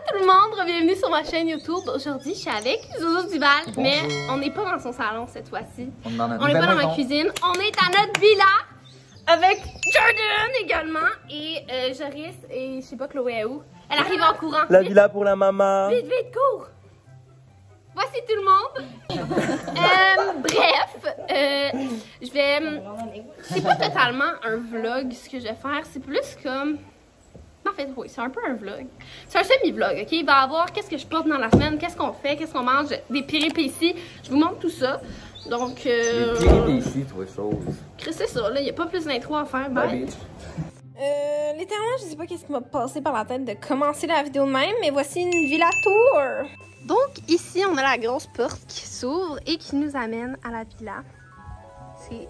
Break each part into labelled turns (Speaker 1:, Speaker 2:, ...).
Speaker 1: tout le monde, bienvenue sur ma chaîne YouTube. Aujourd'hui, je suis avec Zozo Duval, mais on n'est pas dans son salon cette fois-ci. On n'est pas dans ma cuisine, on est à notre villa avec Jordan également et Joris et je sais pas Chloé est où. Elle arrive en courant.
Speaker 2: La villa pour la maman.
Speaker 1: Vite, vite, cours. Voici tout le monde. Je vais... C'est pas totalement un vlog ce que je vais faire, c'est plus comme... En fait, oui, c'est un peu un vlog. C'est un semi-vlog, ok? Il va y avoir qu'est-ce que je porte dans la semaine, qu'est-ce qu'on fait, qu'est-ce qu'on mange, des péripéties. Je vous montre tout ça. Donc...
Speaker 2: Des péripéties, toi, chose.
Speaker 1: C'est ça, là, il n'y a pas plus d'intro à faire. Bye. Littéralement, je sais pas qu'est-ce qui m'a passé par la tête de commencer la vidéo de même, mais voici une villa tour. Donc, ici, on a la grosse porte qui s'ouvre et qui nous amène à la villa. C'est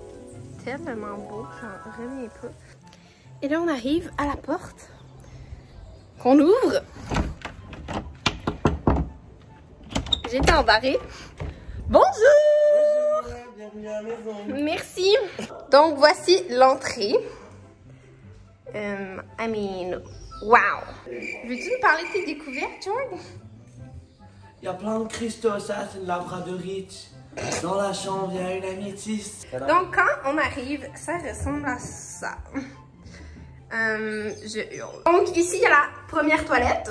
Speaker 1: tellement beau, j'en reviens pas. Et là, on arrive à la porte qu'on ouvre. J'ai été embarrée. Bonjour!
Speaker 2: Bienvenue à la maison.
Speaker 1: Merci. Donc, voici l'entrée. I mean, wow! Veux-tu nous parler de tes découvertes, Jordan?
Speaker 2: Il y a plein de cristaux, ça c'est une labradorite. Dans la chambre, il y a une améthyste.
Speaker 1: Donc, quand on arrive, ça ressemble à ça. Je hurle. Donc, ici, il y a la première toilette.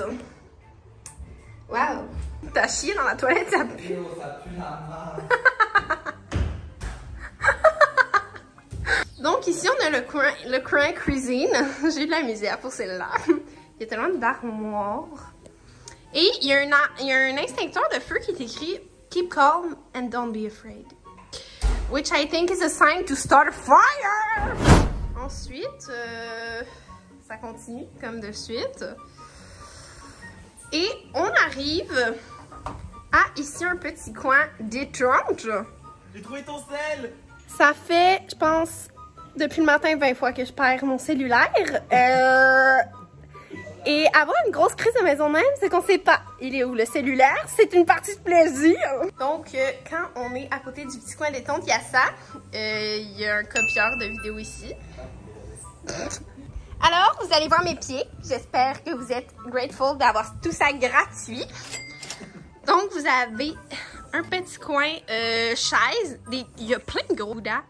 Speaker 1: Wow! T'as chié dans la toilette, ça pue.
Speaker 2: Ça pue la marde.
Speaker 1: Donc, ici, on a le coin cuisine. J'ai eu de la misère pour celle-là. Il y a tellement d'armoires. Et il y a un extincteur de feu qui est écrit « Keep calm and don't be afraid ». Which I think is a sign to start a fire! Ensuite, ça continue comme de suite. Et on arrive à ici un petit coin détente.
Speaker 2: J'ai trouvé ton sel!
Speaker 1: Ça fait, je pense, depuis le matin 20 fois que je perds mon cellulaire. Et avoir une grosse crise de maison même, c'est qu'on sait pas il est où le cellulaire. C'est une partie de plaisir. Donc, quand on est à côté du petit coin détente, il y a ça. Il y a un copieur de vidéos ici. Alors, vous allez voir mes pieds. J'espère que vous êtes grateful d'avoir tout ça gratuit. Donc, vous avez un petit coin chaise. Il y a plein de gros dents.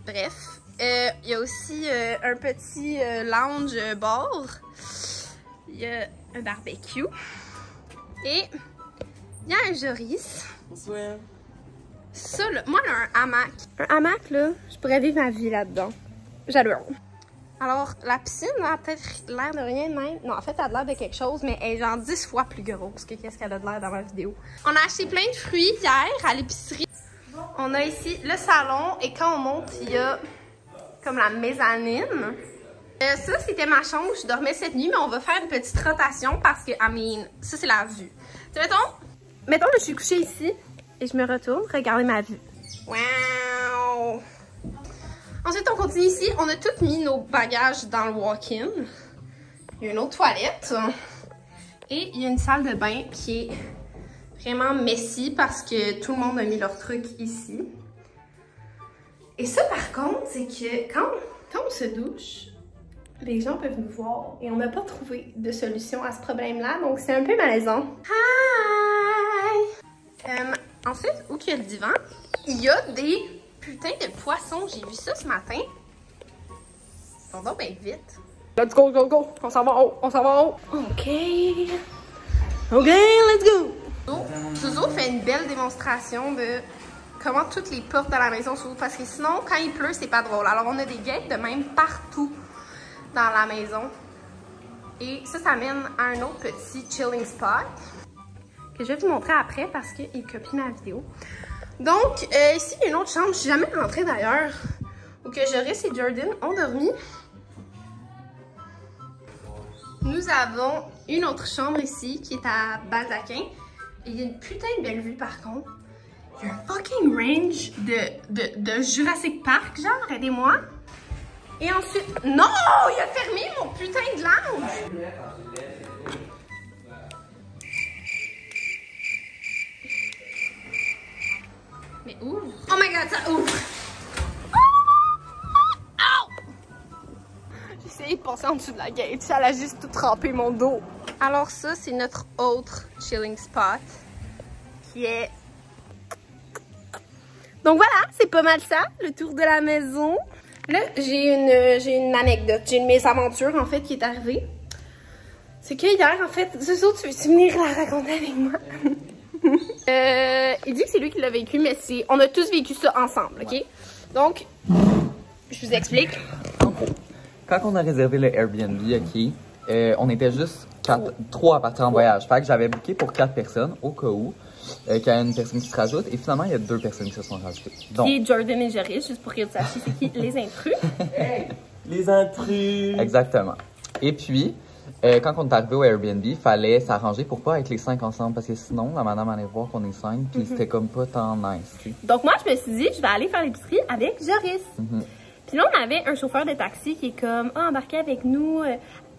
Speaker 1: Bref. Il y a aussi un petit lounge bar. Il y a un barbecue. Et il y a un Joris.
Speaker 2: Bonsoir.
Speaker 1: Ça, là, moi, là, un hamac. Un hamac, là, je pourrais vivre ma vie là-dedans. J'adore. Alors, la piscine a peut-être l'air de rien de même. Non, en fait, elle a l'air de quelque chose, mais elle est genre 10 fois plus grosse que qu'est-ce qu'elle a de l'air dans ma vidéo. On a acheté plein de fruits hier à l'épicerie. On a ici le salon et quand on monte, il y a comme la mezzanine. Ça, c'était ma chambre où je dormais cette nuit, mais on va faire une petite rotation parce que, I mean, ça, c'est la vue. Tu sais, mettons que je suis couchée ici et je me retourne, regardez ma vue. Wow! Ensuite, on continue ici. On a tous mis nos bagages dans le walk-in. Il y a une autre toilette. Et il y a une salle de bain qui est vraiment messy parce que tout le monde a mis leurs trucs ici. Et ça, par contre, c'est que quand on se douche, les gens peuvent nous voir et on n'a pas trouvé de solution à ce problème-là, donc c'est un peu malaisant. Hi! Ensuite, où qu'il y a le divan, il y a des putains de poissons. J'ai vu ça ce matin. Ils sont donc bien vite. Let's go, go, go! On s'en va en haut, on s'en va en haut. OK. OK, let's go! Zozo fait une belle démonstration de comment toutes les portes de la maison s'ouvrent parce que sinon, quand il pleut, c'est pas drôle. Alors, on a des gates de même partout dans la maison. Et ça mène à un autre petit chilling spot que je vais vous montrer après parce qu'il copie ma vidéo. Donc, ici, il y a une autre chambre. Je suis jamais rentrée d'ailleurs où que Joris et Jordan ont dormi. Nous avons une autre chambre ici qui est à Baldaquin. Et il y a une putain de belle vue par contre. Il y a un fucking range de Jurassic Park, genre, aidez-moi. Et ensuite... Non! Il a fermé mon putain de lounge! Mais ouvre! Oh my god, ça ouvre! J'ai essayé de passer en dessous de la gate, ça a juste tout trempé mon dos. Alors ça, c'est notre autre chilling spot qui est... Donc voilà, c'est pas mal ça, le tour de la maison. Là, j'ai une anecdote, j'ai une mésaventure en fait qui est arrivée. C'est que hier, en fait, Zozo, tu veux venir la raconter avec moi? Il dit que c'est lui qui l'a vécu, mais on a tous vécu ça ensemble, ok? Donc, je vous explique.
Speaker 3: En gros, quand on a réservé le Airbnb, ok, on était juste 3 à partir en voyage. Fait que j'avais booké pour 4 personnes, au cas où, qu'il y a une personne qui se rajoute. Et finalement, il y a 2 personnes qui se sont rajoutées. Donc,
Speaker 1: et Jordan et Joris, juste pour que vous sachiez c'est qui les intrus.
Speaker 2: Les intrus!
Speaker 3: Exactement. Et puis, quand on est arrivé au Airbnb, il fallait s'arranger pour pas être les 5 ensemble. Parce que sinon, la madame allait voir qu'on est 5, puis c'était comme pas tant nice. T'sais.
Speaker 1: Donc moi, je me suis dit, je vais aller faire l'épicerie avec Joris. Puis là, on avait un chauffeur de taxi qui est comme, embarquez avec nous,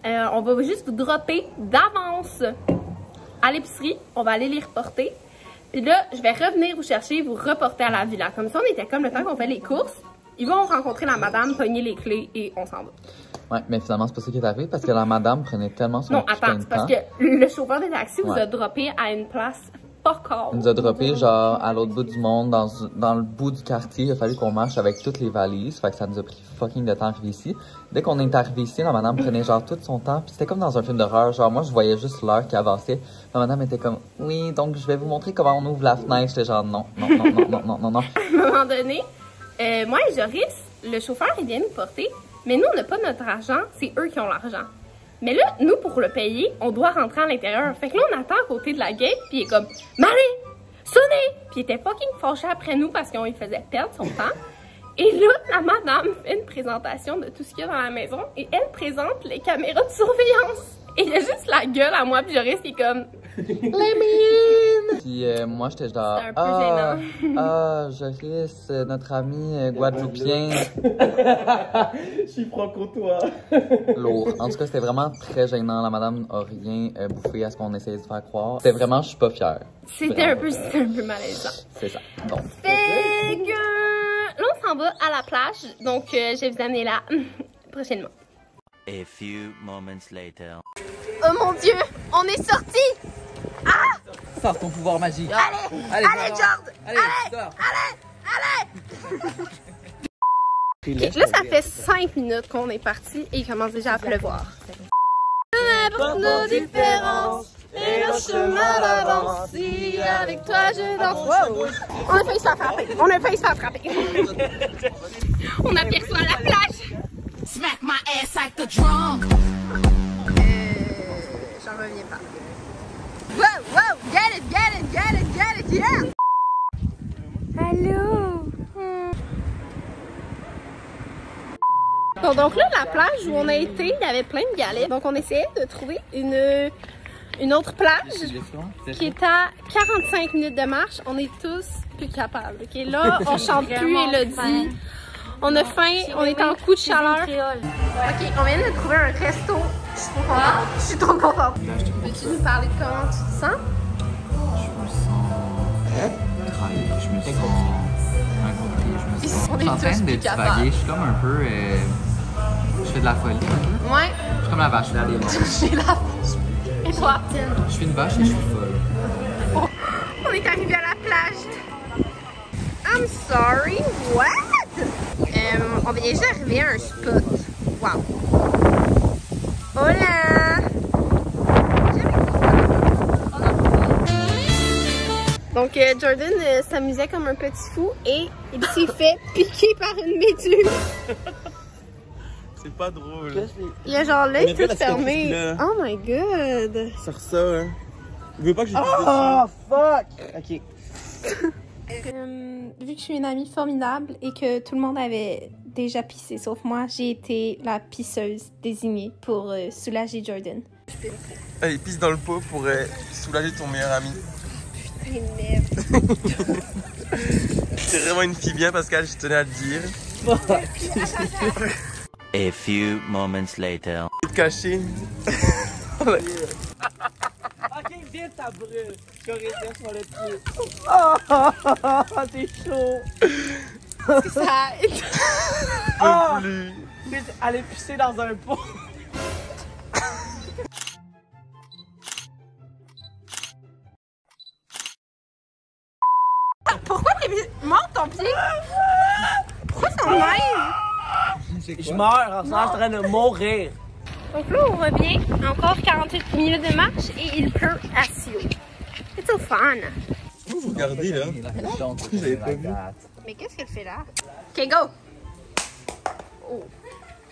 Speaker 1: on va juste vous dropper d'avance à l'épicerie, on va aller les reporter. Puis là, je vais revenir vous chercher, vous reporter à la villa. Comme ça, on était comme le temps qu'on fait les courses. Ils vont rencontrer la madame, pogner les clés et on s'en va.
Speaker 3: Ouais, mais finalement, c'est pas ça qui est arrivé parce que la madame prenait tellement son
Speaker 1: Non, attends, c'est parce que le chauffeur de taxi vous a droppé à une place pas calme.
Speaker 3: Il nous a droppé genre à l'autre bout du monde, dans le bout du quartier. Il a fallu qu'on marche avec toutes les valises. Fait que ça nous a pris fucking de temps d'arriver ici. Dès qu'on est arrivé ici, la madame prenait genre tout son temps. Puis c'était comme dans un film d'horreur. Genre moi, je voyais juste l'heure qui avançait. La madame était comme, oui, donc je vais vous montrer comment on ouvre la fenêtre. J'étais genre, non.
Speaker 1: À un moment donné, moi et Joris, le chauffeur, il vient nous porter. Mais nous, on n'a pas notre argent, c'est eux qui ont l'argent. Mais là, nous, pour le payer, on doit rentrer à l'intérieur. Fait que là, on attend à côté de la gate, puis il est comme « Marie, sonnez! » Puis il était fucking fâché après nous parce qu'on lui faisait perdre son temps. Et là, la madame fait une présentation de tout ce qu'il y a dans la maison et elle présente les caméras de surveillance. Et il y a juste la gueule à moi, puis Joris, il est comme « Les miennes! »
Speaker 3: Puis moi, j'étais genre,
Speaker 1: un peu gênant.
Speaker 3: Joris, notre ami guadeloupien.
Speaker 2: Je suis franco-toi.
Speaker 3: Lourd. En tout cas, c'était vraiment très gênant. La madame n'a rien bouffé à ce qu'on essayait de faire croire. C'était vraiment, je suis pas fière.
Speaker 1: C'était un peu malaisant.
Speaker 3: C'est ça. Bon.
Speaker 1: Fait que là, on s'en va à la plage. Donc, je vais vous amener là prochainement.
Speaker 4: A few moments later.
Speaker 1: Oh mon Dieu, on est sorti. Ah!
Speaker 3: Sors ton pouvoir magique.
Speaker 1: Allez, Jord! Allez! Là, ça fait 5 minutes qu'on est parti et il commence déjà à pleuvoir. Pour nos différences et le chemin d'avance, si avec toi je danse. Wow. On a failli se faire frapper. On aperçoit la plage.
Speaker 5: Smack my ass like the drum.
Speaker 1: J'en reviens pas. Wow, get it, yeah! Allô? Bon, donc là, la plage où on a été, il y avait plein de galets. Donc on essayait de trouver une autre plage qui est à 45 minutes de marche. On est tous plus capables. Okay? Là, on chante plus Elodie. On a faim, on est en coup de chaleur. Ok, on vient de trouver un resto. Je suis trop contente. Peux-tu nous parler de comment tu te sens?
Speaker 3: Je me sens incompris. Je
Speaker 1: On est
Speaker 3: suis en train
Speaker 1: tous
Speaker 3: de
Speaker 1: plus capables.
Speaker 3: divaguer. Je suis comme un peu. Je fais de la folie un peu.
Speaker 1: Ouais.
Speaker 3: Je suis comme la vache.
Speaker 1: J'ai la vache. Et toi?
Speaker 3: Je suis une vache et je suis folle.
Speaker 1: On est arrivé à la plage. I'm sorry, what? On vient juste d'arriver à un spot. Wow. Hola! Donc Jordan s'amusait comme un petit fou et il s'est fait piquer par une méduse.
Speaker 2: C'est pas drôle.
Speaker 1: Il a genre l'œil tout
Speaker 2: la
Speaker 1: fermé.
Speaker 2: cicatrice, là.
Speaker 1: Oh my god!
Speaker 2: Ça ressort, hein. Il veut pas que je pisse dessus. Fuck! Ok.
Speaker 1: Vu que je suis une amie formidable et que tout le monde avait déjà pissé sauf moi, j'ai été la pisseuse désignée pour soulager Jordan.
Speaker 2: Allez, pisse dans le pot pour soulager ton meilleur ami.
Speaker 1: Putain, merde!
Speaker 2: C'est vraiment une fille bien, Pascal, je tenais à te dire.
Speaker 4: A few moments later.
Speaker 2: Te cacher. Ok, vite, ta brûle. Je corrige sur le pied. Oh, t'es chaud.
Speaker 1: Ça aide.
Speaker 2: Oh, aller pisser dans un pot.
Speaker 1: Monte ton pied! Pourquoi ça m'aide?
Speaker 2: Je meurs en train de mourir.
Speaker 1: Donc là, on revient. Encore 48 minutes de marche et il pleut à Sio. C'est so fun!
Speaker 6: Vous regardez là. Vous avez pas vu?
Speaker 1: Mais qu'est-ce qu'elle fait là? Ok, go! Oh.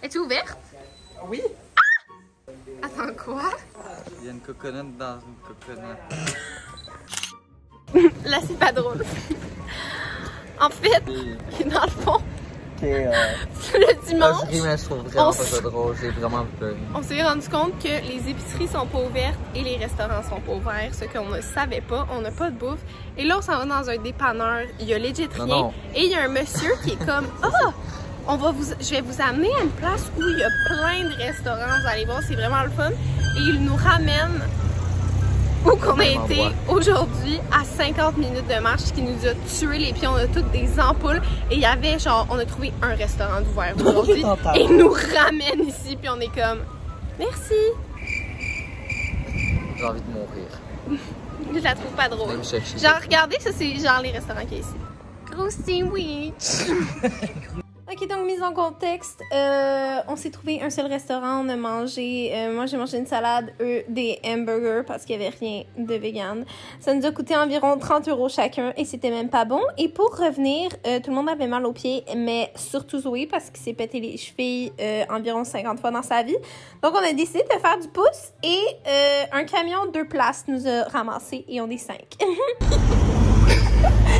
Speaker 1: Es-tu ouverte?
Speaker 3: Oui.
Speaker 1: Ah! Attends, quoi?
Speaker 3: Il y a une coconut dans une coconut.
Speaker 1: Là, c'est pas drôle. En fait, dans le fond, le dimanche,
Speaker 3: Je ris, mais je trouve vraiment pas ça drôle. J'ai vraiment peur.
Speaker 1: on s'est rendu compte que les épiceries sont pas ouvertes et les restaurants sont pas ouverts, ce qu'on ne savait pas. On n'a pas de bouffe. Et là, on s'en va dans un dépanneur. Il y a legit rien.
Speaker 3: Non.
Speaker 1: Et il y a un monsieur qui est comme « Ah! Je vais vous amener à une place où il y a plein de restaurants. Vous allez voir, c'est vraiment le fun. » Et il nous ramène où qu'on a été aujourd'hui à 50 minutes de marche, ce qui nous a tué les pieds. On a toutes des ampoules et il y avait genre, on a trouvé un restaurant d'ouvert aujourd'hui et il nous ramène ici puis on est comme merci.
Speaker 3: J'ai envie de mourir.
Speaker 1: Je la trouve pas drôle.
Speaker 3: Même chercher.
Speaker 1: Genre regardez, ça c'est genre les restaurants qu'il y a ici. Gros sandwich. Ok, donc mise en contexte, on s'est trouvé un seul restaurant, on a mangé, moi j'ai mangé une salade, eux des hamburgers parce qu'il n'y avait rien de vegan. Ça nous a coûté environ 30 € chacun et c'était même pas bon. Et pour revenir, tout le monde avait mal aux pieds, mais surtout Zoé parce qu'il s'est pété les chevilles environ 50 fois dans sa vie. Donc on a décidé de faire du pouce et un camion 2 places nous a ramassés et on est 5.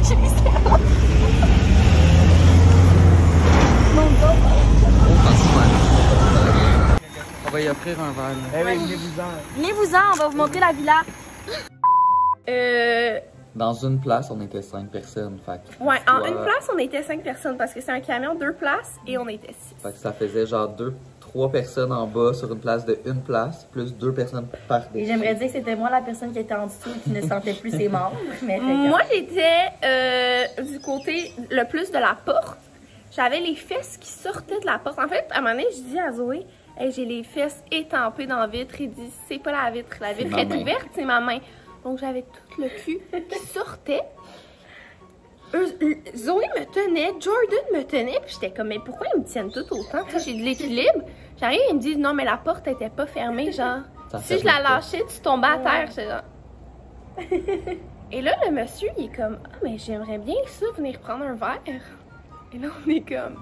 Speaker 1: J'ai mis ça.
Speaker 3: On va y offrir un verre.
Speaker 2: Eh oui, venez-vous-en.
Speaker 7: Venez-vous-en, on va vous montrer la villa.
Speaker 3: Dans une place, on était 5 personnes. Fait que
Speaker 1: Ouais, en une place, on était 5 personnes parce que c'est un camion, 2 places et on était 6.
Speaker 3: Fait que ça faisait genre 3 personnes en bas sur une place de une place, plus 2 personnes par
Speaker 7: Et
Speaker 3: dessus.
Speaker 7: j'aimerais dire que c'était moi la personne qui était en dessous et qui ne sentait plus ses membres. Mais
Speaker 1: Moi, j'étais du côté le plus de la porte. J'avais les fesses qui sortaient de la porte. En fait, à un moment donné, je dis à Zoé, hey, j'ai les fesses étampées dans la vitre. Il dit, c'est pas la vitre est ouverte, c'est ma main. Donc, j'avais tout le cul qui sortait. Zoé me tenait, Jordan me tenait, puis j'étais comme, mais pourquoi ils me tiennent tout autant? Tu sais, j'ai de l'équilibre. J'arrive, ils me disent, non, mais la porte était pas fermée, genre. Si je la lâchais, tu tombais à terre. J'étais genre. Et là, le monsieur, il est comme, ah, mais j'aimerais bien ça, venir prendre un verre. Et là, on est comme,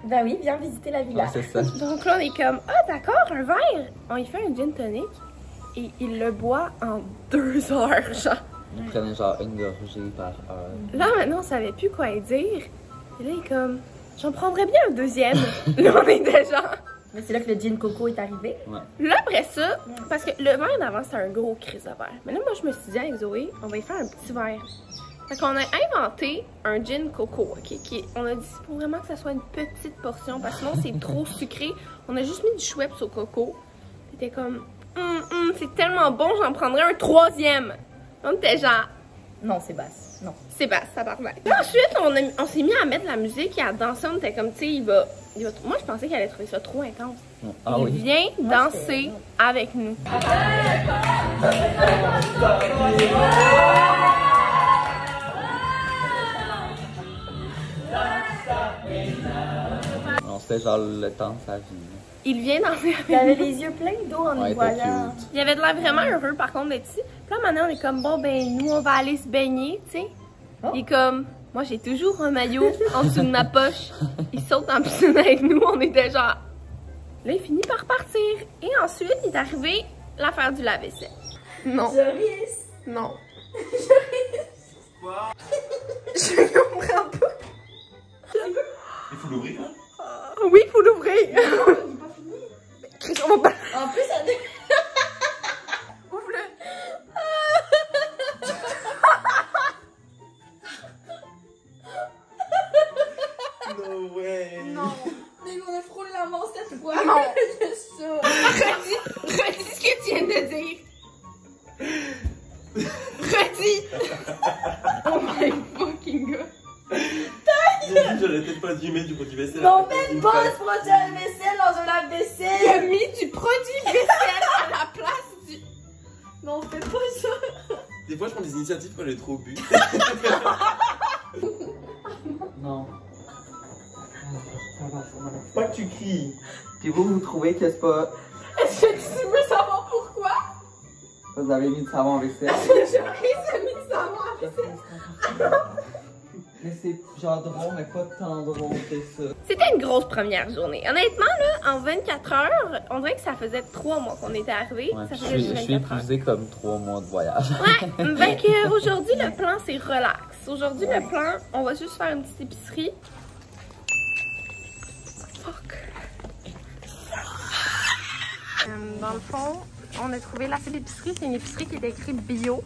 Speaker 7: ben oui, viens visiter la villa.
Speaker 3: Ouais, c'est ça.
Speaker 1: donc là, on est comme, ah, d'accord, un verre. On y fait un gin tonic et il le boit en 2 heures, genre.
Speaker 3: On prenait genre une gorgée par heure.
Speaker 1: Là, maintenant, on savait plus quoi dire. Et là, il est comme, j'en prendrais bien un deuxième. Là, on était genre.
Speaker 7: Mais c'est là que le gin coco est arrivé.
Speaker 3: Ouais.
Speaker 1: Là, après ça, parce que le verre d'avant, c'était un gros crise de verre. Mais là, moi, je me suis dit avec Zoé, on va y faire un petit verre. Fait qu'on a inventé un gin coco, ok? On a dit, il faut vraiment que ça soit une petite portion, parce que sinon, c'est trop sucré. On a juste mis du Schweppes au coco. C'était comme, c'est tellement bon, j'en prendrais un 3e. On était genre,
Speaker 7: Non, c'est basse. Non.
Speaker 1: c'est basse, ça part bien. Ensuite, on s'est mis à mettre de la musique et à danser. On était comme, tu sais, il va... Moi, je pensais qu'il allait trouver ça trop intense.
Speaker 3: Ah
Speaker 1: Il
Speaker 3: oui.
Speaker 1: vient danser avec nous.
Speaker 3: Non, c'était genre le temps de sa vie.
Speaker 1: Il vient danser avec
Speaker 7: Il avait
Speaker 1: nous.
Speaker 7: les yeux pleins d'eau en
Speaker 3: Ouais,
Speaker 7: nous voyant.
Speaker 3: cute.
Speaker 1: Il avait de l'air vraiment heureux, par contre, d'être ici. Puis là, maintenant, on est comme, bon, ben, nous, on va aller se baigner, tu sais.
Speaker 7: Oh.
Speaker 1: Il est comme, moi, j'ai toujours un maillot en dessous de ma poche. Il saute en piscine avec nous. On était genre... Là, il finit par partir. Et ensuite, il est arrivé l'affaire du lave-vaisselle. Non.
Speaker 7: Joris.
Speaker 1: Non.
Speaker 6: Quoi?
Speaker 1: Je comprends pas.
Speaker 6: Il faut l'ouvrir, hein?
Speaker 1: Oui, il faut l'ouvrir. Chris, on va pas...
Speaker 7: En plus, ça
Speaker 1: Ouvre-le.
Speaker 6: No way!
Speaker 1: Non.
Speaker 7: Mais on a frôlé la mort cette fois.
Speaker 1: Non.
Speaker 7: C'est ça.
Speaker 1: Redis ce que tu viens de dire. Redis. Oh my fucking god.
Speaker 6: J'aurais peut-être pas dû mettre du produit vaisselle.
Speaker 7: Non, même pas ce produit à la vaisselle dans un lave-vaisselle.
Speaker 1: Il a mis du produit vaisselle à la place du...
Speaker 7: Non, fais pas ça.
Speaker 6: Des fois, je prends des initiatives quand j'ai trop bu.
Speaker 3: Non.
Speaker 2: Pas que tu cries.
Speaker 3: Puis vous trouvez que c'est pas...
Speaker 1: Est-ce que tu veux savoir pourquoi?
Speaker 3: Vous avez mis du savon en vaisselle?
Speaker 1: J'ai mis du savon en vaisselle.
Speaker 3: Mais c'est genre drôle, mais pas tant drôle que ça.
Speaker 1: C'était une grosse première journée. Honnêtement, là, en 24 heures, on dirait que ça faisait 3 mois qu'on était arrivés.
Speaker 3: Ouais,
Speaker 1: ça
Speaker 3: je
Speaker 1: faisait
Speaker 3: suis
Speaker 1: 24 heures.
Speaker 3: épuisé comme 3 mois de voyage.
Speaker 1: Ouais, fait que aujourd'hui, le plan, c'est relax. Aujourd'hui, le plan, on va juste faire une petite épicerie. Fuck. Dans le fond, on a trouvé la seule épicerie. C'est une épicerie qui est écrite bio.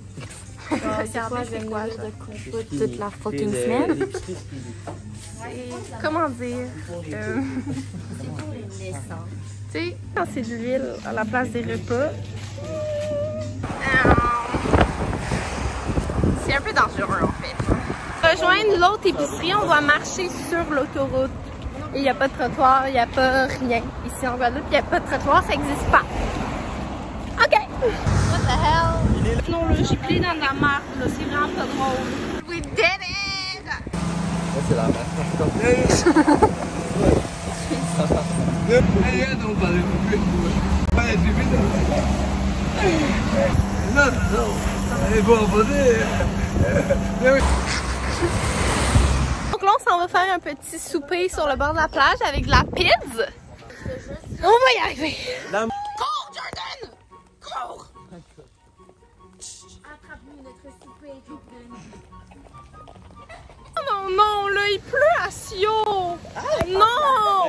Speaker 7: C'est quoi, je vais mourir de compote toute la fucking semaine.
Speaker 1: Comment dire?
Speaker 7: C'est pour les naissances.
Speaker 1: Tu sais, quand c'est de l'huile à la place des repas, c'est un peu dangereux en fait. Pour rejoindre l'autre épicerie, on doit marcher sur l'autoroute. Et il n'y a pas de trottoir, il n'y a pas rien. Ici en Guadeloupe, il n'y a pas de trottoir, ça n'existe pas. OK! What the hell? Non, là, j'ai plié dans de la merde, là, c'est vraiment pas drôle. We did it!
Speaker 3: Là, c'est la merde.
Speaker 1: Donc là, on s'en va faire un petit souper sur le bord de la plage avec de la pizza. On va y arriver. Cours, Jordan! Cours!
Speaker 7: Attrape-nous notre souper, Jordan.
Speaker 1: Oh non, non, là, il pleut à Sio! Non!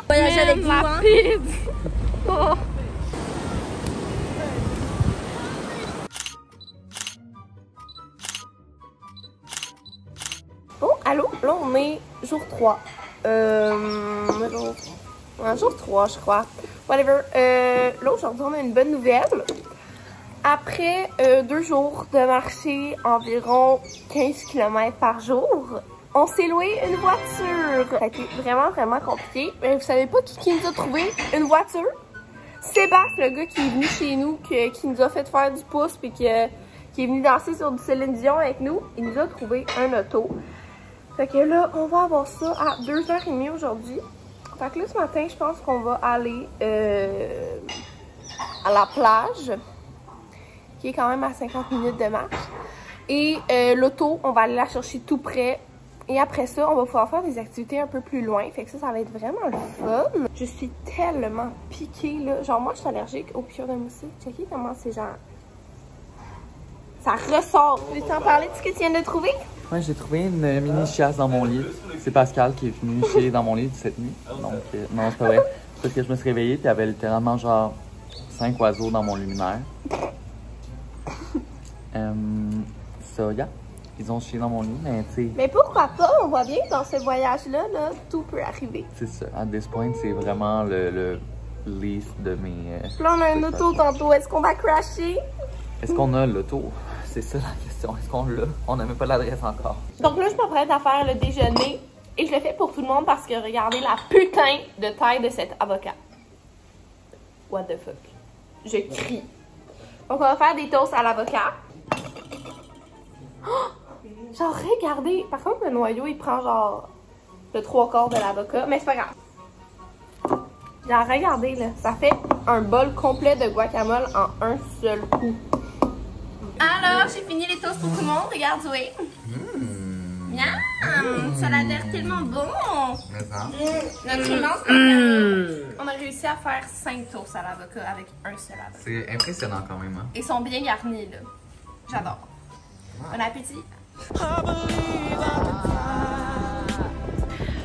Speaker 7: Voyager avec vous,
Speaker 1: la
Speaker 7: hein?
Speaker 1: pizza! Oh. Oh, allô? Là, on est jour 3. Jour 3, je crois. Whatever. Là, aujourd'hui, on a une bonne nouvelle. Après 2 jours de marcher environ 15 km par jour, on s'est loué une voiture. Ça a été vraiment, vraiment compliqué. Mais vous savez pas qui nous a trouvé une voiture? Sébastien, le gars qui est venu chez nous, qui nous a fait faire du pouce puis qui est venu danser sur du Céline Dion avec nous, il nous a trouvé un auto. Fait que là, on va avoir ça à 2h30 aujourd'hui. Fait que là, ce matin, je pense qu'on va aller à la plage, qui est quand même à 50 minutes de marche. Et l'auto, on va aller la chercher tout près. Et après ça, on va pouvoir faire des activités un peu plus loin. Fait que ça va être vraiment le fun. Je suis tellement piquée, là. Genre, moi, je suis allergique aux piqûres de moustique. Checkez comment c'est genre... Ça ressort. Tu veux t'en parler de ce que tu viens de trouver?
Speaker 3: Ouais, j'ai trouvé une mini chiasse dans mon lit. C'est Pascal qui est venu chier dans mon lit cette nuit. Donc, non, c'est pas vrai. Parce que je me suis réveillée et il y avait littéralement genre 5 oiseaux dans mon luminaire. Yeah. Ils ont chié dans mon lit, mais tu sais...
Speaker 1: Mais pourquoi pas? On voit bien que dans ce voyage-là, là, tout peut arriver.
Speaker 3: C'est ça. À this point, c'est vraiment le least de mes...
Speaker 1: Là, on a un auto tantôt. Est-ce qu'on va crasher?
Speaker 3: Est-ce qu'on a l'auto? C'est ça la question. Est-ce qu'on l'a? On n'a même pas l'adresse encore.
Speaker 1: Donc là, je suis pas prête à faire le déjeuner. Et je le fais pour tout le monde parce que regardez la putain de taille de cet avocat. What the fuck? Je crie. Donc, on va faire des toasts à l'avocat. Oh! Genre, regardez. Par contre, le noyau, il prend genre le 3/4 de l'avocat. Mais c'est pas grave. Genre, regardez, là. Ça fait un bol complet de guacamole en un seul coup. Alors, j'ai fini les toasts pour tout le monde. Regarde, Zoé. Miam! Ça a l'air tellement bon! Notre immense on a réussi à faire 5 toasts à l'avocat avec un seul avocat.
Speaker 3: C'est impressionnant quand même, hein?
Speaker 1: Ils sont bien garnis, là. J'adore. Bon appétit!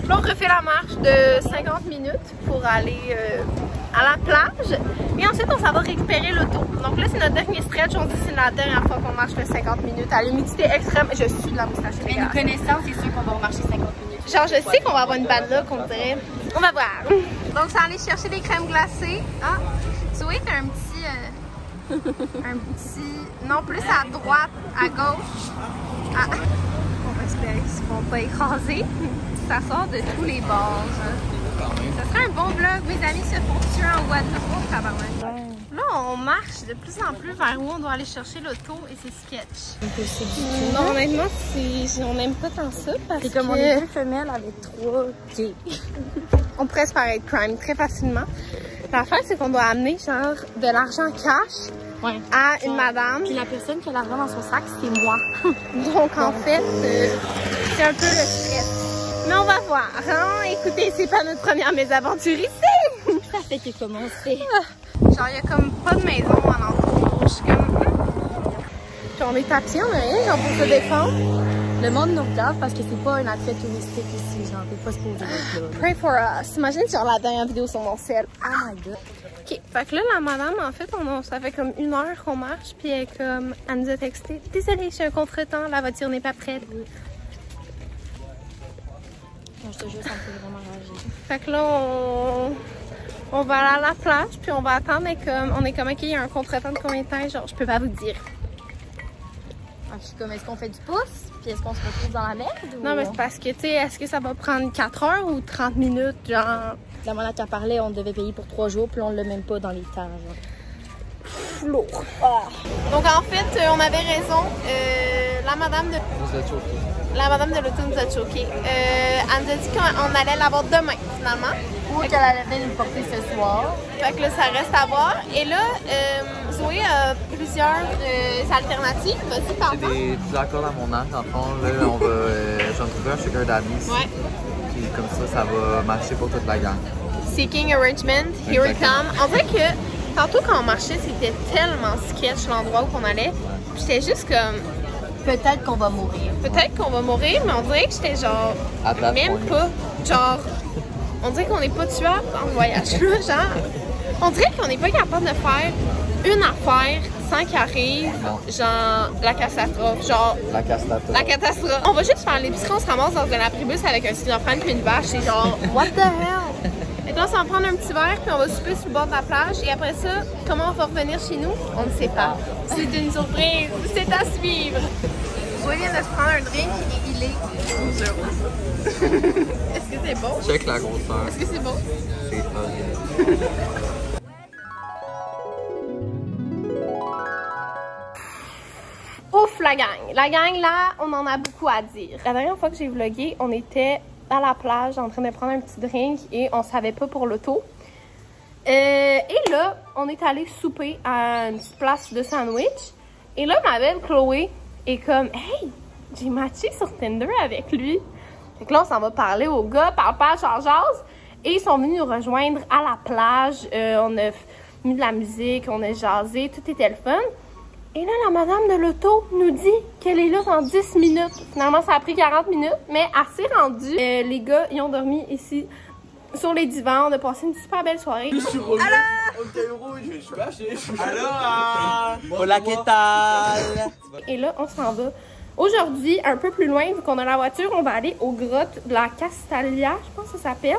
Speaker 1: Là, on refait la marche de 50 minutes pour aller à la plage. Et ensuite, on s'en va récupérer l'auto. Donc là, c'est notre dernier stretch. On dit que c'est la dernière fois qu'on marche le 50 minutes à l'humidité extrême. Je suis de la moustache.
Speaker 7: Mais nous connaissant, c'est sûr qu'on va marcher 50 minutes.
Speaker 1: Genre, je sais qu'on va avoir une bad luck, on dirait. On va voir. Donc, ça allait chercher des crèmes glacées. Ah, Zoé, t'as un petit... Non, plus à droite, à gauche. Ah. On va espérer qu'ils ne vont pas écraser. Ça sort de tous les bords. Ça serait un bon vlog. Mes amis se font tuer en Guadeloupe. Oh, tabarnak. Là, on marche de plus en plus vers où on doit aller chercher l'auto et c'est sketch.
Speaker 7: Non,
Speaker 1: honnêtement, on n'aime pas tant ça parce
Speaker 7: c'est comme on est deux femelles avec 3 gays.
Speaker 1: on pourrait se faire être crime très facilement. L'affaire, c'est qu'on doit amener genre de l'argent cash à une madame.
Speaker 7: Puis la personne qui a l'argent dans son sac, c'est moi.
Speaker 1: Donc en fait, c'est un peu le stress. Mais on va voir. Hein? Écoutez, c'est pas notre première mésaventure ici.
Speaker 7: Ça fait qu'il a commencé.
Speaker 1: Genre, il y a comme pas de maison en entour. Je suis comme... Puis on est à pied, on a rien, genre pour se défendre.
Speaker 7: Le monde nous regarde parce que c'est pas un attrait touristique ici, genre, t'es pas supposé être là.
Speaker 1: Pray for us. Imagine sur la dernière vidéo sur mon ciel.
Speaker 7: Oh my god.
Speaker 1: Ok, fait que là, la madame, en fait, ça fait comme 1 heure qu'on marche, puis elle, elle nous a texté. Désolée, j'ai un contretemps, la voiture n'est pas prête.
Speaker 7: Non, je te jure, ça me fait vraiment rager.
Speaker 1: Fait que là, on va aller à la plage, puis on va attendre, mais on est comme, ok, il y a un contretemps de combien de temps? Genre, je peux pas vous dire.
Speaker 7: Je suis comme, est-ce qu'on fait du pouce? Puis est-ce qu'on se retrouve dans la merde? Ou...
Speaker 1: Non, mais c'est parce que, tu sais, est-ce que ça va prendre 4 heures ou 30 minutes, genre?
Speaker 7: La manière qu'elle parlait, on devait payer pour 3 jours, puis on l'a même pas dans les temps, genre.
Speaker 1: Lourd. Ah. Donc, en fait, on avait raison. La madame de l'auto nous a choqué. Elle nous a dit qu'on allait l'avoir demain, finalement.
Speaker 7: Ou qu'elle allait venir nous porter ce soir.
Speaker 1: Fait que là, ça reste à voir. Et là, Zoé a plusieurs alternatives. Vas-y, pardon.
Speaker 3: J'ai des accords à mon âge, en fond. Là, on va... j'en trouve un sugar daddy ici.
Speaker 1: Ouais.
Speaker 3: Puis comme ça va marcher pour toute la gang.
Speaker 1: Seeking arrangement, here we come. On dirait que tantôt quand on marchait, c'était tellement sketch l'endroit où on allait. Puis j'étais juste comme...
Speaker 7: Peut-être qu'on va mourir.
Speaker 1: Peut-être qu'on va mourir, mais on dirait que j'étais genre... Même pas. Genre... On dirait qu'on n'est pas tuable dans le voyage-là, genre. On dirait qu'on n'est pas capable de faire une affaire sans qu'il arrive, genre, la catastrophe. Genre, la catastrophe. On va juste faire l'épicerie, on se ramasse dans un abribus avec un schizophrène puis une vache. C'est genre, what the hell? Et là, on s'en prendre un petit verre puis on va souper sur le bord de la plage. Et après ça, comment on va revenir chez nous? On ne sait pas. C'est une surprise. C'est à suivre. Zoé vient de se prendre un drink et il est 12 €. Est-ce que c'est bon?
Speaker 3: Check la grosseur.
Speaker 1: Est-ce que c'est bon?
Speaker 3: C'est pas bien.
Speaker 1: Ouf, la gang! La gang, là, on en a beaucoup à dire. La dernière fois que j'ai vlogué, on était à la plage en train de prendre un petit drink et on savait pas pour l'auto. Et là, on est allé souper à une petite place de sandwich. Et là, ma belle Chloé est comme, hey, j'ai matché sur Tinder avec lui. Fait que là, on s'en va parler aux gars, papa, jase. Et ils sont venus nous rejoindre à la plage. On a mis de la musique, on a jasé, tout était le fun. Et là, la madame de l'auto nous dit qu'elle est là dans 10 minutes. Finalement, ça a pris 40 minutes, mais assez rendu. Les gars, ils ont dormi ici sur les divans. On a passé une super belle soirée.
Speaker 2: Hola, ¿qué tal?
Speaker 1: Et là, on s'en va. Aujourd'hui, un peu plus loin, vu qu'on a la voiture, on va aller aux grottes de la Castalia, je pense que ça s'appelle.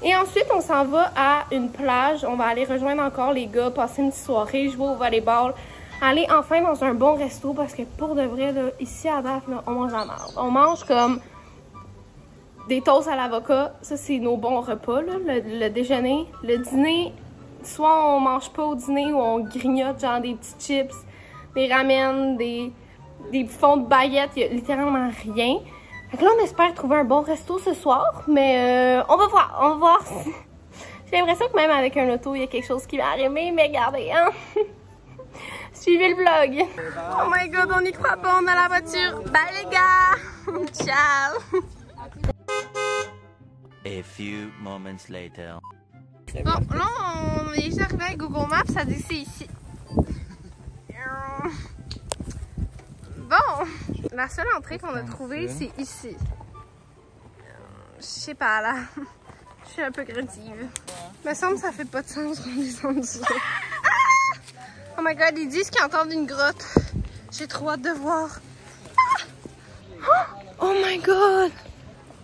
Speaker 1: Et ensuite, on s'en va à une plage. On va aller rejoindre encore les gars, passer une petite soirée, jouer au volleyball. Aller enfin dans un bon resto parce que pour de vrai, là, ici à date, là, on mange la merde. On mange comme des toasts à l'avocat. Ça, c'est nos bons repas, là, le déjeuner. Le dîner, soit on mange pas au dîner ou on grignote genre des petits chips, des ramen, des fonds de baguettes. Il y a littéralement rien. Fait que là, on espère trouver un bon resto ce soir, mais on va voir. J'ai l'impression que même avec un auto, il y a quelque chose qui va arriver, mais regardez, hein. Suivez le vlog. Oh my god, on n'y croit pas, on a la voiture. Bye les gars. Ciao.
Speaker 4: A few moments later.
Speaker 1: Bon, là, on est déjà arrivé avec Google Maps, ça dit c'est ici. Bon, la seule entrée qu'on a trouvée, c'est ici. Je sais pas, là. Je suis un peu craintive. Il me semble que ça fait pas de sens qu'on descende ça. Oh my god, ils disent qu'ils entendent une grotte. J'ai trop hâte de voir. Oh my god!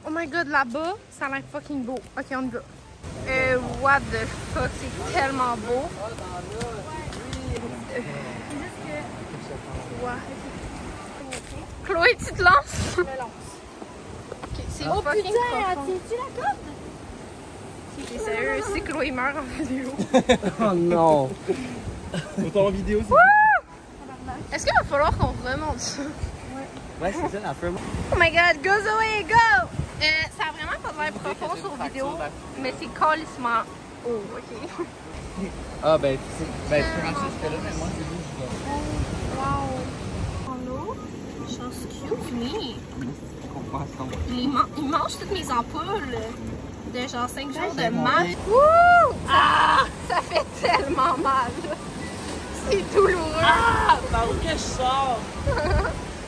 Speaker 1: Oh my god, là-bas, ça a l'air fucking beau. Ok, on y va. What the fuck, c'est tellement beau. Chloé, tu te lances? Ok, c'est fucking profond.
Speaker 7: Tiens-tu la corde?
Speaker 1: T'es sérieux? Si Chloé meurt en vidéo.
Speaker 2: Oh non! Autant en vidéo, c'est...
Speaker 1: Est-ce qu'il va falloir qu'on remonte ça?
Speaker 2: Ouais, c'est ça, la firme.
Speaker 1: Oh my god, go Zoé, go! Ça a vraiment pas l'air profond sur vidéo, mais c'est calissement haut, ok?
Speaker 2: Ah ben, tu peux marcher jusqu'à là, mais moi c'est juste
Speaker 1: Wow! Hello? Excuse me. Il mange toutes mes ampoules de genre 5 jours de match. Wouh! Ah! Ça fait tellement mal! C'est douloureux!
Speaker 2: Ah! Par où que je sors?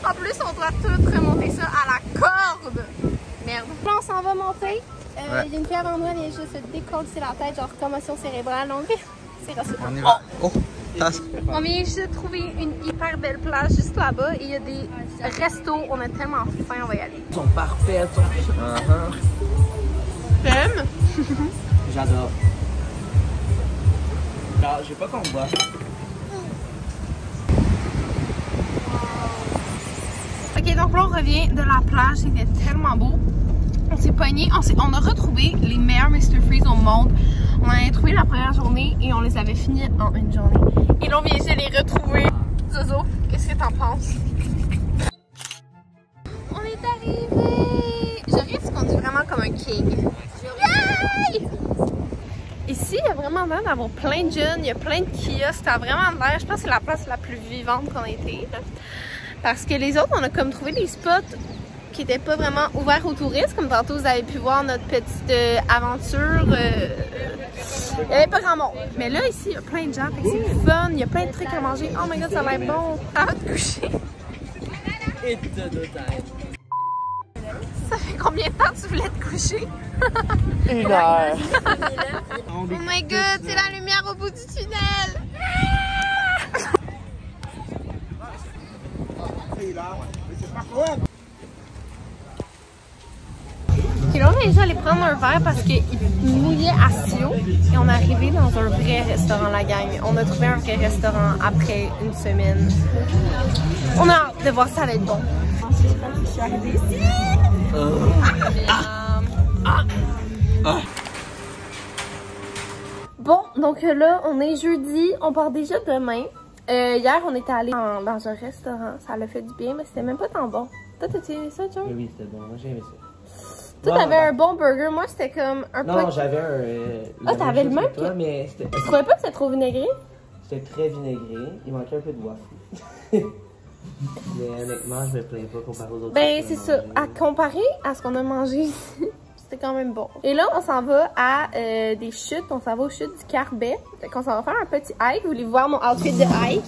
Speaker 1: En plus, on doit tout remonter ça à la corde! Merde. Là, on s'en va monter. Il y a une fille avant moi, elle vient juste se décoller la tête, genre commotion cérébrale. Donc, c'est rassurant.
Speaker 3: On y va. Oh!
Speaker 1: On vient juste de trouver une hyper belle plage juste là-bas. Et il y a des restos. On a tellement faim, on va y aller.
Speaker 2: Ils sont parfaits,
Speaker 1: T'aimes?
Speaker 2: J'adore. Alors, je veux pas qu'on voit.
Speaker 1: Ok, donc là, on revient de la plage. C'était tellement beau. On s'est pogné. On a retrouvé les meilleurs Mr. Freeze au monde. On en avait trouvé la première journée et on les avait finis en une journée. Et là, on vient de les retrouver. Zozo, qu'est-ce que t'en penses? On est arrivé! Je risque qu'on dit vraiment comme un king. Yay! Ici, il y a vraiment l'air d'avoir plein de jeunes, il y a plein de kiosques. Ça a vraiment l'air, je pense que c'est la place la plus vivante qu'on a été. Là. Parce que les autres, on a comme trouvé des spots qui n'étaient pas vraiment ouverts aux touristes. Comme tantôt, vous avez pu voir notre petite aventure. Il n'y avait pas grand monde. Mais là, ici, il y a plein de gens. C'est fun, il y a plein de trucs à manger. Oh my god, ça a l'air bon. Ça va te coucher.
Speaker 2: Et de time.
Speaker 1: Ça fait combien de temps que tu voulais te coucher?
Speaker 2: 1 heure.
Speaker 1: Oh my god, c'est la lumière au bout du tunnel! Ok, là on est déjà allé prendre un verre parce qu'il mouillait à Sio et on est arrivé dans un vrai restaurant, la gang. On a trouvé un vrai restaurant après une semaine. On a hâte de voir si ça va être bon. Je suis arrivée ici! Bon, donc là, on est jeudi, on part déjà demain. Hier, on était allé dans un restaurant, ça l'a fait du bien, mais c'était même pas tant bon. Toi, t'as aimé ça, Joe?
Speaker 2: Oui, c'était bon, moi j'ai aimé ça.
Speaker 1: Toi, t'avais un bon burger, moi, c'était comme un peu...
Speaker 2: Non, j'avais un...
Speaker 1: Ah, t'avais le même
Speaker 2: que toi, mais c'était...
Speaker 1: Tu trouvais pas que c'était trop vinaigré?
Speaker 2: C'était très vinaigré, il manquait un peu de waffle. Mais honnêtement, je me plains pas comparé aux autres.
Speaker 1: Ben, c'est ça. À comparer à ce qu'on a mangé ici, c'était quand même bon. Et là, on s'en va à des chutes. On s'en va aux chutes du Carbet. Fait qu'on s'en va faire un petit hike. Voulez-vous voir mon outfit de hike?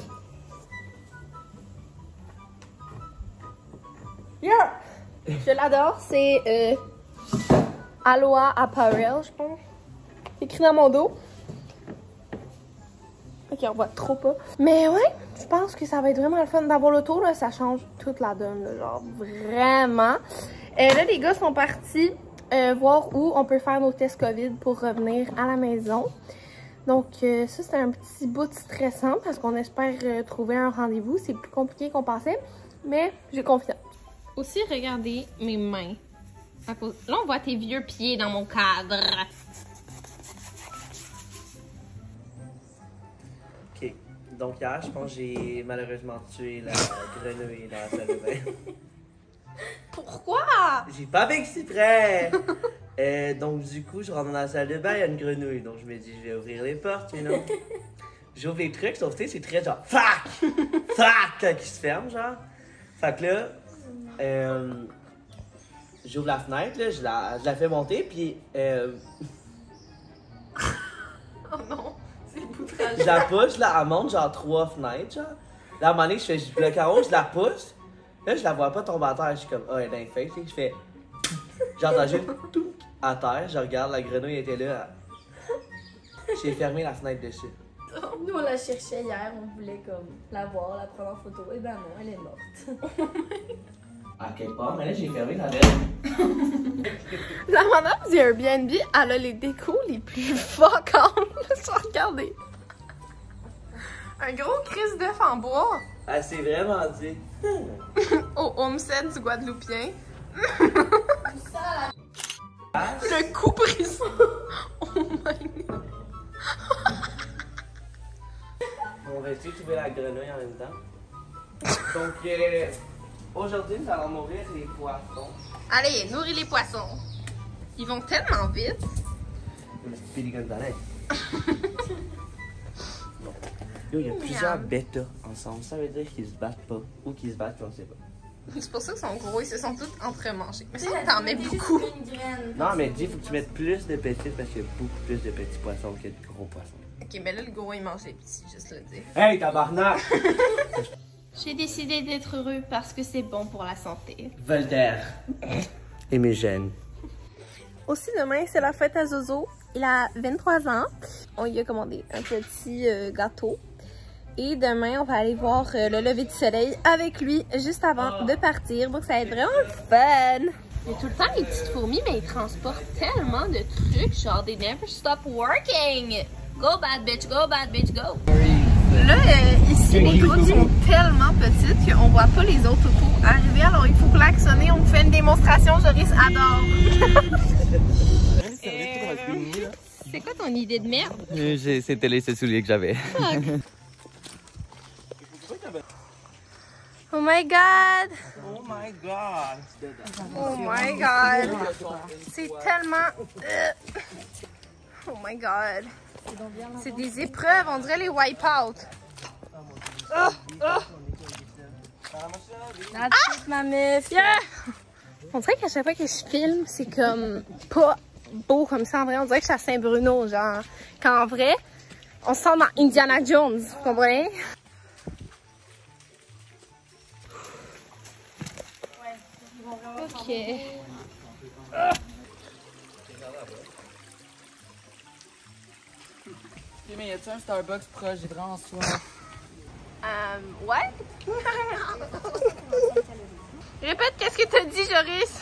Speaker 1: Yeah! Je l'adore. C'est Aloha Apparel, je pense. C'est écrit dans mon dos. Ok, on voit trop pas. Mais ouais, je pense que ça va être vraiment le fun d'avoir l'auto, là. Ça change toute la donne, là, genre vraiment. Là, les gars sont partis voir où on peut faire nos tests COVID pour revenir à la maison. Donc, ça, c'était un petit bout stressant parce qu'on espère trouver un rendez-vous. C'est plus compliqué qu'on pensait, mais j'ai confiance. Aussi, regardez mes mains. Là, on voit tes vieux pieds dans mon cadre.
Speaker 2: Ok, donc hier, je pense que j'ai malheureusement tué la grenouille dans la salle de bain.
Speaker 1: Pourquoi?
Speaker 2: J'ai pas fait exprès! Donc du coup, je rentre dans la salle de bain, il y a une grenouille. Donc je me dis, je vais ouvrir les portes, you know. J'ouvre les trucs, sauf que c'est très genre FAC! FAC! Qui se ferme, genre. Fait que là, j'ouvre la fenêtre, là, je la fais monter, puis
Speaker 1: Oh non, c'est le bout de
Speaker 2: je la pousse, là, elle monte genre 3 fenêtres, genre. Là, à un moment donné, je bloque en haut, je la pousse. Là, je la vois pas tomber à terre, je suis comme, oh, elle est dingue fake, je fais. J'entends juste tout à terre, je regarde, la grenouille était là. J'ai fermé la fenêtre dessus.
Speaker 7: Nous, on la cherchait hier, on voulait comme la voir, la prendre en photo. Et ben non, elle est morte.
Speaker 2: À quelque part, mais là, j'ai fermé la belle.
Speaker 1: La madame du Airbnb, elle a les décos les plus fuck-on. Regardez. Un gros crise d'œuf en bois.
Speaker 2: Ah, c'est vraiment dit.
Speaker 1: Au homestead du Guadeloupien. Le coup brisé.
Speaker 2: On va essayer de trouver la grenouille en même temps. Donc, aujourd'hui, nous allons nourrir les poissons.
Speaker 1: Allez, nourris les poissons. Ils vont tellement vite.
Speaker 2: Puis les gonzales. Yo, il y a plusieurs bêtas ensemble. Ça veut dire qu'ils se battent pas. Ou qu'ils se battent, on sait pas.
Speaker 1: C'est pour ça qu'ils sont gros, ils se sont tous entremangés. Mais ça, t'en mets beaucoup.
Speaker 2: Non, mais dis, il faut que tu mettes plus de petits parce qu'il y a beaucoup plus de petits poissons que de gros poissons.
Speaker 1: Ok, mais là, le gros, il mange les petits, juste le dire.
Speaker 2: Hey, tabarnak!
Speaker 1: J'ai décidé d'être heureux parce que c'est bon pour la santé.
Speaker 2: Voltaire. Et mes gènes.
Speaker 1: Aussi, demain, c'est la fête à Zozo. Il a 23 ans. On lui a commandé un petit gâteau. Et demain, on va aller voir le lever du soleil avec lui juste avant de partir. Donc, ça va être vraiment le fun. Il y a tout le temps les petites fourmis, mais ils transportent tellement de trucs. Genre, they never stop working. Go, bad bitch, go, bad bitch, go. Là, ici, les groupes sont tellement petites qu'on voit pas les autres autour arriver. Alors, il faut klaxonner. On fait une démonstration. Joris adore. C'est quoi ton idée de merde?
Speaker 3: C'était les seuls souliers que j'avais.
Speaker 1: Oh my god!
Speaker 2: Oh my god!
Speaker 1: Oh my god! C'est tellement... Oh my god! C'est des épreuves, on dirait les wipe-out.
Speaker 7: Ma meuf.
Speaker 1: Yeah! On dirait qu'à chaque fois que je filme, c'est comme pas beau comme ça en vrai. On dirait que je suis à Saint-Bruno, genre. Quand en vrai, on se sent dans Indiana Jones, vous comprenez? Ok.
Speaker 3: Mais y a-tu un Starbucks proche? J'ai vraiment soif.
Speaker 1: What? Répète, qu'est-ce que t'as dit, Joris?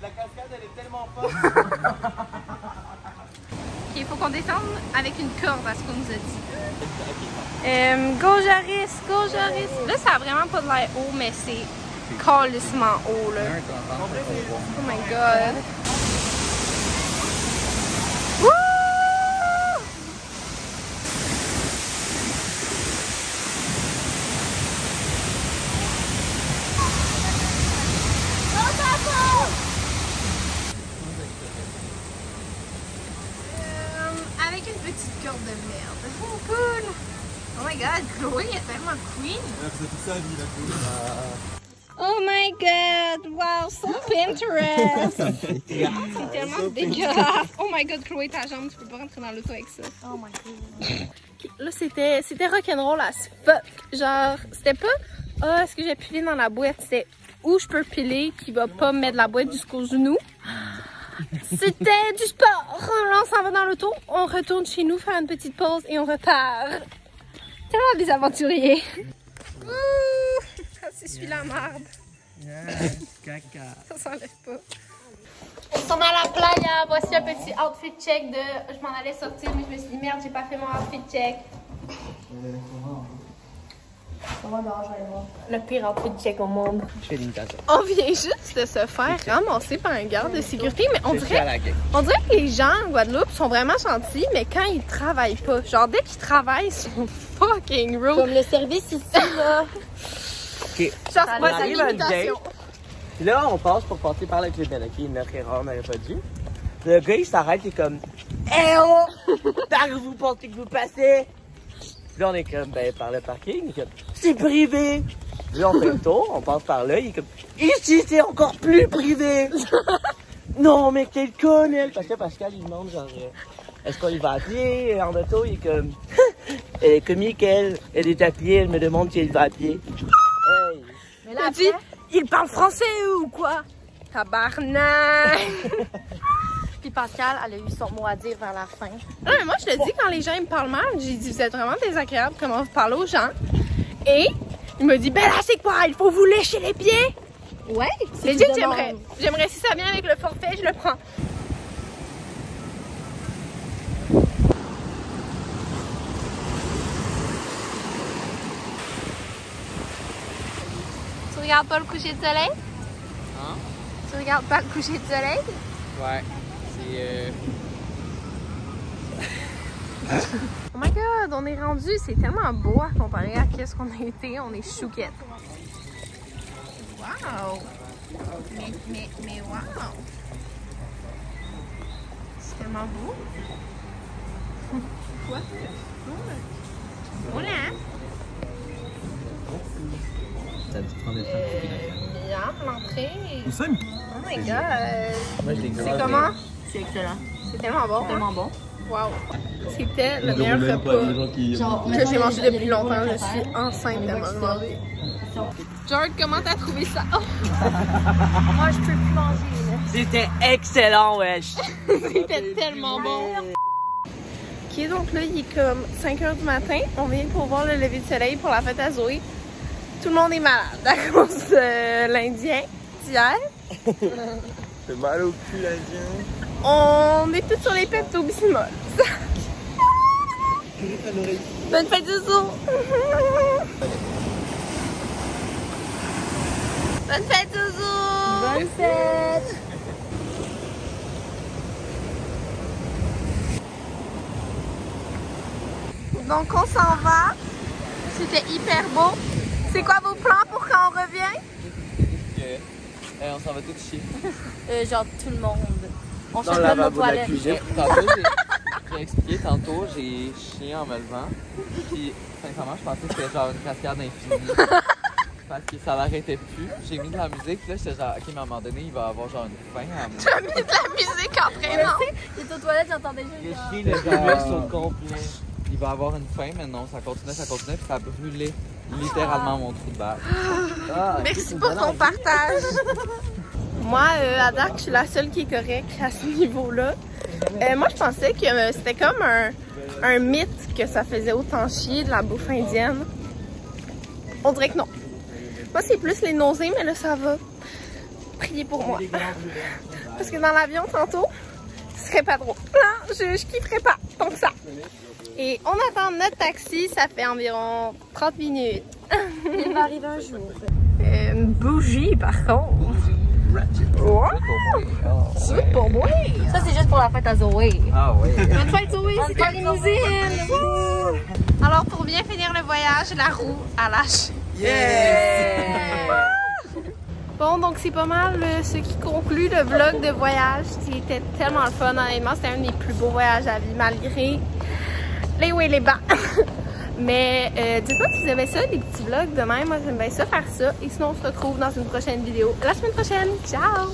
Speaker 2: La cascade, elle est tellement forte.
Speaker 1: Ok, il faut qu'on descende avec une corde à ce qu'on nous a dit. Go Joris, go Joris. Là, ça a vraiment pas de l'air haut, mais c'est calissement haut, là. Oh my god. Woo! Avec une petite corde de merde. Oh, cool! Oh my god, Chloé est tellement queen!
Speaker 6: Elle faisait toute sa vie, la cool.
Speaker 1: Oh my god! Wow, so Pinterest! C'est tellement dégueulasse! Oh my god, Chloé, ta jambe, tu peux pas rentrer dans l'auto avec ça.
Speaker 7: Oh my god.
Speaker 1: Okay, là, c'était rock'n'roll as fuck. Genre, c'était pas « Ah, est-ce que j'ai pilé dans la boîte? » C'était « Où je peux piler qui va pas me mettre la boîte jusqu'au genou? » C'était du sport! Là, on s'en va dans l'auto, on retourne chez nous faire une petite pause et on repart. Tellement des aventuriers! Ouh! Ça s'essuie la merde.
Speaker 2: Caca.
Speaker 1: Ça s'enlève pas. On s'en va à la playa. Voici un petit outfit check de... Je m'en allais sortir, mais je me suis dit, merde, j'ai pas fait mon outfit check. Le pire outfit check au monde.
Speaker 2: Je fais l'imitation.
Speaker 1: On vient juste de se faire ramasser par un garde de sécurité, mais on dirait que les gens en Guadeloupe sont vraiment gentils, mais quand ils travaillent pas, genre dès qu'ils travaillent, ils sont fucking rude.
Speaker 7: Comme le service ici, là.
Speaker 2: Ok.
Speaker 1: Genre, c'est pas sa
Speaker 2: arrive à
Speaker 1: limitation.
Speaker 2: Puis là, on passe pour passer par le Québec. Ok, notre erreur, on n'aurait pas dû. Le gars, il s'arrête, il est comme Eh oh! Par où vous pensez que vous passez? Puis là, on est comme, ben, par le parking. Il est comme, c'est privé! Puis là, on fait le tour, on passe par là. Il est comme, ici, c'est encore plus privé! Non, mais quelle conne, elle! Parce que Pascal, il demande, genre, est-ce qu'on y va à pied? En auto, il est comme, elle est comique, elle est à pied, elle me demande si elle va à pied. Hey!
Speaker 7: Mais là,
Speaker 1: Il dit, il parle français ou quoi? Tabarnak!
Speaker 7: puis Pascal, elle a eu son mot à dire vers la fin.
Speaker 1: Non, mais moi, je le dis quand les gens ils me parlent mal. J'ai dit, vous êtes vraiment désagréable comment vous parlez aux gens. Et il me dit, ben là, c'est quoi? Il faut vous lécher les pieds?
Speaker 7: Ouais,
Speaker 1: C'est dit que j'aimerais si ça vient avec le forfait, je le prends. Tu regardes pas le coucher de soleil?
Speaker 3: Hein?
Speaker 1: Tu regardes pas le coucher de soleil?
Speaker 3: Ouais, c'est...
Speaker 1: Oh my god, on est rendu, c'est tellement beau à comparer à qu'est-ce qu'on a été, on est chouquettes. Wow! Mais wow! C'est tellement beau. Quoi? Voilà!
Speaker 3: Ça a dû prendre le temps de couper la
Speaker 1: Bien, l'entrée.
Speaker 6: Usain?
Speaker 1: Oh my god!
Speaker 3: Moi, je l'ai
Speaker 1: C'est comment?
Speaker 7: C'est excellent.
Speaker 1: C'est tellement bon.
Speaker 7: Tellement bon.
Speaker 1: Wow! C'était le meilleur repas
Speaker 7: Genre,
Speaker 1: que j'ai mangé depuis longtemps. Je suis enceinte tellement de manger. George, comment t'as trouvé ça? Oh.
Speaker 7: Moi, je peux plus manger, là.
Speaker 2: C'était excellent, wesh!
Speaker 1: C'était tellement bon! Ok, donc là, il est comme 5 h du matin. On vient pour voir le lever du soleil pour la fête à Zoé. Tout le monde est malade à cause de l'Indien d'hier.
Speaker 6: C'est mal au cul, l'Indien.
Speaker 1: On est tous sur les Pepto-Bismol. Bonne fête, Zouzou! Bonne fête, Zouzou!
Speaker 7: Bonne fête!
Speaker 1: Donc, on s'en va. C'était hyper beau. C'est quoi vos plans pour quand on revient?
Speaker 3: On s'en va tout chier.
Speaker 7: Genre, tout le monde. On
Speaker 2: Dans
Speaker 7: change
Speaker 2: le
Speaker 7: pas de nos
Speaker 2: lavabo de la
Speaker 7: toilettes.
Speaker 2: cuisine.
Speaker 3: Tantôt, j'ai expliqué, tantôt, j'ai chié en me levant. Puis, sincèrement, je pensais que c'était genre une cascade infinie. Parce que ça l'arrêtait plus. J'ai mis de la musique, puis là, j'étais genre, ok, mais à un moment donné, il va avoir genre une fin à moi.
Speaker 1: Tu as mis de la musique entraînante.
Speaker 7: Il est aux toilettes, j'entendais
Speaker 3: J'ai
Speaker 7: juste.
Speaker 3: chié le public sur le complet. Il va avoir une fin, mais non, ça continuait, puis ça a brûlé littéralement mon trou de balle.
Speaker 1: Merci pour ton partage. Moi, à date, je suis la seule qui est correcte à ce niveau-là. Moi, je pensais que c'était comme un mythe que ça faisait autant chier de la bouffe indienne. On dirait que non. Moi, c'est plus les nausées, mais là, ça va. Priez pour moi. Parce que dans l'avion, tantôt, ce serait pas drôle. Non, je kifferais pas tant que ça. Et on attend notre taxi, ça fait environ 30 minutes.
Speaker 7: Il va arriver un jour.
Speaker 1: Une bougie, par contre. C'est pour moi.
Speaker 7: Ça, c'est juste pour la fête à Zoé.
Speaker 3: Ah ouais.
Speaker 1: Bonne fête, Zoé, c'est ta limousine. Alors, pour bien finir le voyage, la roue à lâche.
Speaker 3: Yeah!
Speaker 1: Bon, donc c'est pas mal ce qui conclut le vlog de voyage. C'était tellement le fun, honnêtement. C'était un des plus beaux voyages à vie, malgré les hauts et les bas. Mais dites-moi si vous aimez ça, des petits vlogs de même. Moi, j'aime bien ça, faire ça. Et sinon, on se retrouve dans une prochaine vidéo la semaine prochaine. Ciao!